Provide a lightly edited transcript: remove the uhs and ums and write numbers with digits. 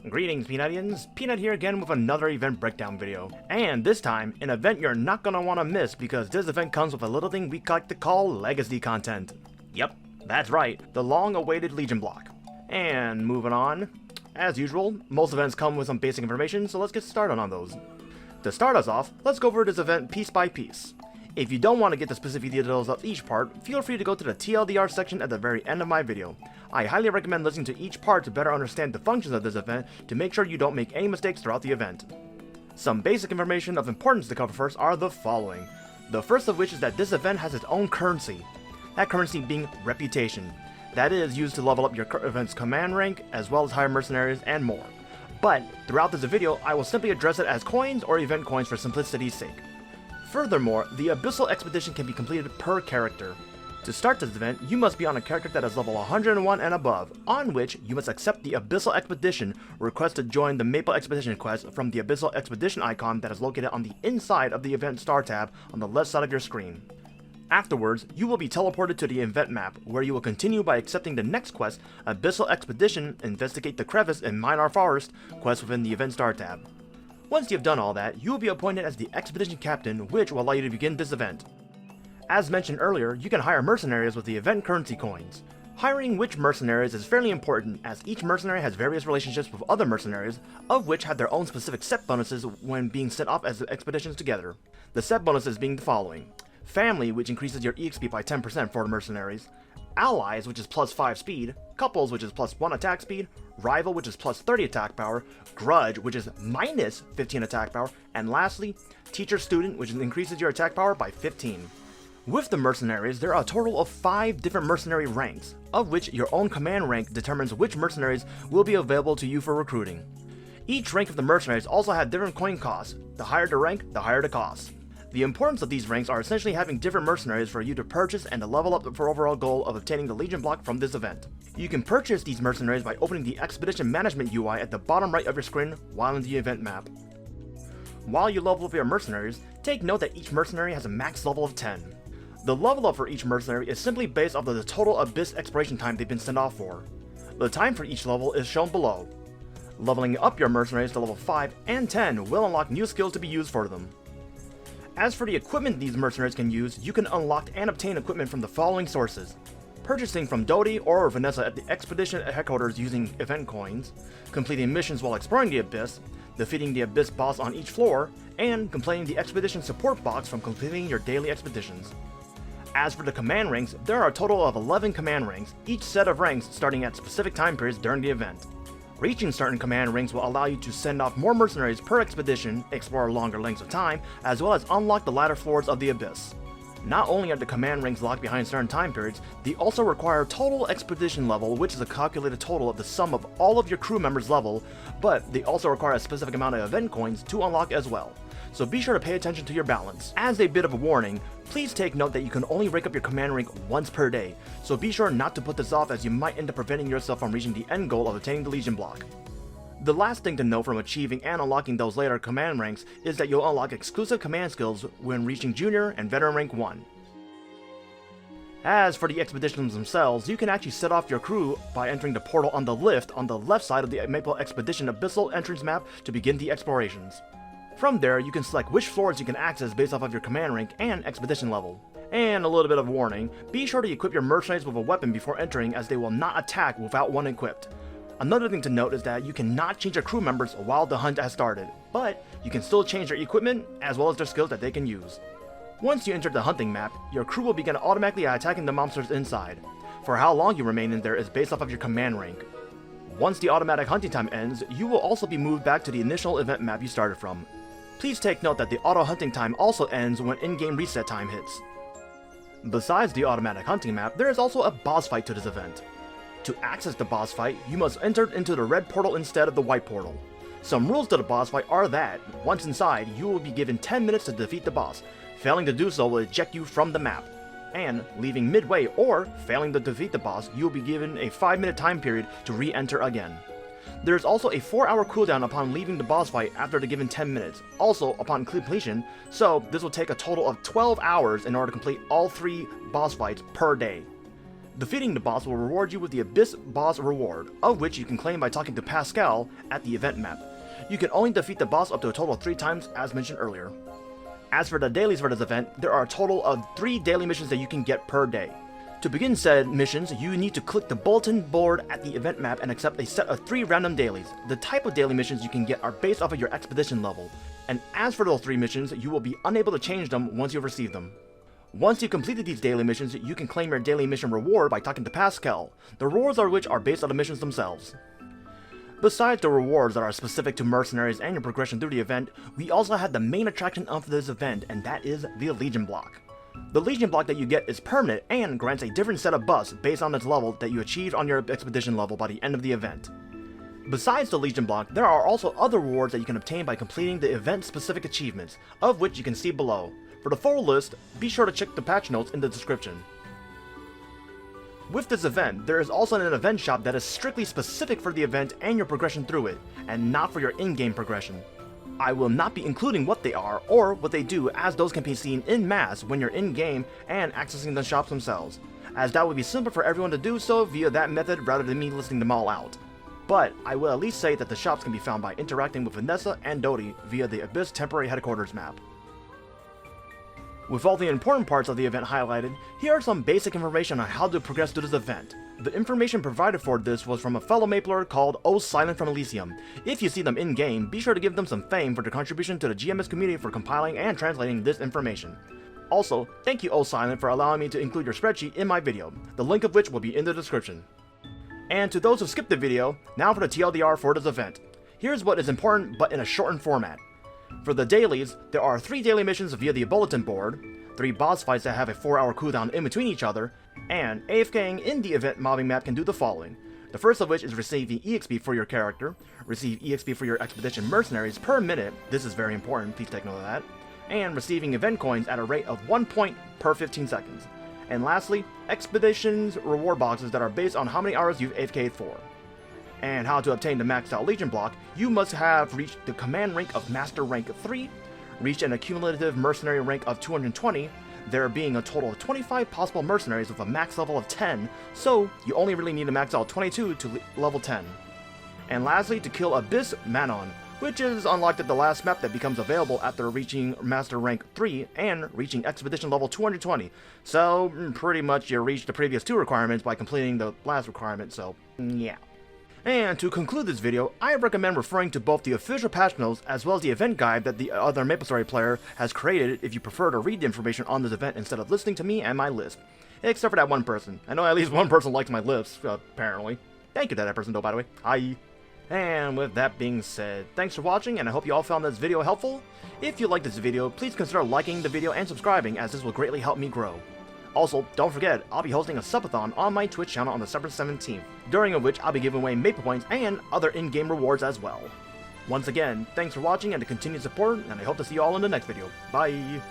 Greetings, Peanutians. Peanut here again with another event breakdown video. And this time, an event you're not gonna wanna miss because this event comes with a little thing we like to call legacy content. Yep, that's right, the long-awaited Legion block. And moving on, as usual, most events come with some basic information, so let's get started on those. To start us off, let's go over this event piece by piece. If you don't want to get the specific details of each part, feel free to go to the TLDR section at the very end of my video. I highly recommend listening to each part to better understand the functions of this event to make sure you don't make any mistakes throughout the event. Some basic information of importance to cover first are the following. The first of which is that this event has its own currency. That currency being reputation. That is used to level up your event's command rank, as well as hire mercenaries and more. But throughout this video, I will simply address it as coins or event coins for simplicity's sake. Furthermore, the Abyssal expedition can be completed per character. To start this event, you must be on a character that is level 101 and above, on which you must accept the Abyssal expedition request to join the Maple expedition quest from the Abyssal expedition icon that is located on the inside of the event star tab on the left side of your screen. Afterwards, you will be teleported to the event map, where you will continue by accepting the next quest, Abyssal Expedition Investigate the Crevice in Minar Forest quest within the event star tab. Once you have done all that, you will be appointed as the expedition captain, which will allow you to begin this event. As mentioned earlier, you can hire mercenaries with the event currency coins. Hiring which mercenaries is fairly important, as each mercenary has various relationships with other mercenaries, of which have their own specific set bonuses when being sent off as expeditions together. The set bonuses being the following: Family, which increases your EXP by 10% for the mercenaries; Allies, which is plus 5 speed; Couples, which is plus 1 attack speed; Rival, which is plus 30 attack power; Grudge, which is minus 15 attack power; and lastly, Teacher Student, which increases your attack power by 15. With the mercenaries, there are a total of 5 different mercenary ranks, of which your own command rank determines which mercenaries will be available to you for recruiting. Each rank of the mercenaries also have different coin costs. The higher the rank, the higher the cost. The importance of these ranks are essentially having different mercenaries for you to purchase and to level up for overall goal of obtaining the Legion block from this event. You can purchase these mercenaries by opening the Expedition Management UI at the bottom right of your screen while in the event map. While you level up your mercenaries, take note that each mercenary has a max level of 10. The level up for each mercenary is simply based off of the total Abyss exploration time they've been sent off for. The time for each level is shown below. Leveling up your mercenaries to level 5 and 10 will unlock new skills to be used for them. As for the equipment these mercenaries can use, you can unlock and obtain equipment from the following sources: purchasing from Dodie or Vanessa at the Expedition headquarters using event coins, completing missions while exploring the Abyss, defeating the Abyss boss on each floor, and completing the Expedition support box from completing your daily expeditions. As for the command ranks, there are a total of 11 command ranks, each set of ranks starting at specific time periods during the event. Reaching certain command ranks will allow you to send off more mercenaries per expedition, explore longer lengths of time, as well as unlock the latter floors of the Abyss. Not only are the command ranks locked behind certain time periods, they also require total expedition level, which is a calculated total of the sum of all of your crew members' level, but they also require a specific amount of event coins to unlock as well. So be sure to pay attention to your balance. As a bit of a warning, please take note that you can only rank up your command rank once per day, so be sure not to put this off, as you might end up preventing yourself from reaching the end goal of obtaining the Legion block. The last thing to note from achieving and unlocking those later command ranks is that you'll unlock exclusive command skills when reaching Junior and Veteran rank 1. As for the expeditions themselves, you can actually set off your crew by entering the portal on the lift on the left side of the Maple Expedition Abyssal entrance map to begin the explorations. From there, you can select which floors you can access based off of your command rank and expedition level. And a little bit of warning, be sure to equip your mercenaries with a weapon before entering, as they will not attack without one equipped. Another thing to note is that you cannot change your crew members while the hunt has started, but you can still change their equipment as well as their skills that they can use. Once you enter the hunting map, your crew will begin automatically attacking the monsters inside. For how long you remain in there is based off of your command rank. Once the automatic hunting time ends, you will also be moved back to the initial event map you started from. Please take note that the auto hunting time also ends when in-game reset time hits. Besides the automatic hunting map, there is also a boss fight to this event. To access the boss fight, you must enter into the red portal instead of the white portal. Some rules to the boss fight are that, once inside, you will be given 10 minutes to defeat the boss. Failing to do so will eject you from the map. And, leaving midway or failing to defeat the boss, you will be given a 5-minute time period to re-enter again. There is also a 4-hour cooldown upon leaving the boss fight after the given 10 minutes, also upon completion, so this will take a total of 12 hours in order to complete all 3 boss fights per day. Defeating the boss will reward you with the Abyss boss reward, of which you can claim by talking to Pascal at the event map. You can only defeat the boss up to a total of 3 times as mentioned earlier. As for the dailies for this event, there are a total of 3 daily missions that you can get per day. To begin said missions, you need to click the bulletin board at the event map and accept a set of 3 random dailies. The type of daily missions you can get are based off of your expedition level, and as for those 3 missions, you will be unable to change them once you've received them. Once you've completed these daily missions, you can claim your daily mission reward by talking to Pascal, the rewards of which are based on the missions themselves. Besides the rewards that are specific to mercenaries and your progression through the event, we also had the main attraction of this event, and that is the Legion block. The Legion block that you get is permanent and grants a different set of buffs based on its level that you achieved on your expedition level by the end of the event. Besides the Legion block, there are also other rewards that you can obtain by completing the event-specific achievements, of which you can see below. For the full list, be sure to check the patch notes in the description. With this event, there is also an event shop that is strictly specific for the event and your progression through it, and not for your in-game progression. I will not be including what they are or what they do, as those can be seen in mass when you're in-game and accessing the shops themselves, as that would be simpler for everyone to do so via that method rather than me listing them all out. But I will at least say that the shops can be found by interacting with Vanessa and Dodie via the Abyss Temporary Headquarters map. With all the important parts of the event highlighted, here are some basic information on how to progress through this event. The information provided for this was from a fellow Mapler called oSilent from Elysium. If you see them in-game, be sure to give them some fame for their contribution to the GMS community for compiling and translating this information. Also, thank you oSilent for allowing me to include your spreadsheet in my video, the link of which will be in the description. And to those who skipped the video, now for the TLDR for this event. Here's what is important but in a shortened format. For the dailies, there are 3 daily missions via the bulletin board, 3 boss fights that have a 4-hour cooldown in between each other, and AFKing in the event mobbing map can do the following. The first of which is receiving EXP for your character, receive EXP for your expedition mercenaries per minute, this is very important, please take note of that, and receiving event coins at a rate of 1 point per 15 seconds. And lastly, expeditions reward boxes that are based on how many hours you've AFK'd for. And how to obtain the maxed out Legion block, you must have reached the command rank of Master rank 3, reached an accumulative mercenary rank of 220, there being a total of 25 possible mercenaries with a max level of 10, so you only really need to max out 22 to level 10. And lastly, to kill Abyss Manon, which is unlocked at the last map that becomes available after reaching Master rank 3 and reaching expedition level 220. So pretty much you reached the previous 2 requirements by completing the last requirement, so yeah. And to conclude this video, I recommend referring to both the official patch notes as well as the event guide that the other MapleStory player has created if you prefer to read the information on this event instead of listening to me and my lisp. Except for that one person. I know at least one person likes my lisp, apparently. Thank you to that person though, by the way. Hi. And with that being said, thanks for watching and I hope you all found this video helpful. If you liked this video, please consider liking the video and subscribing as this will greatly help me grow. Also, don't forget, I'll be hosting a subathon on my Twitch channel on December 17th, during which I'll be giving away Maple Points and other in-game rewards as well. Once again, thanks for watching and the continued support, and I hope to see you all in the next video. Bye!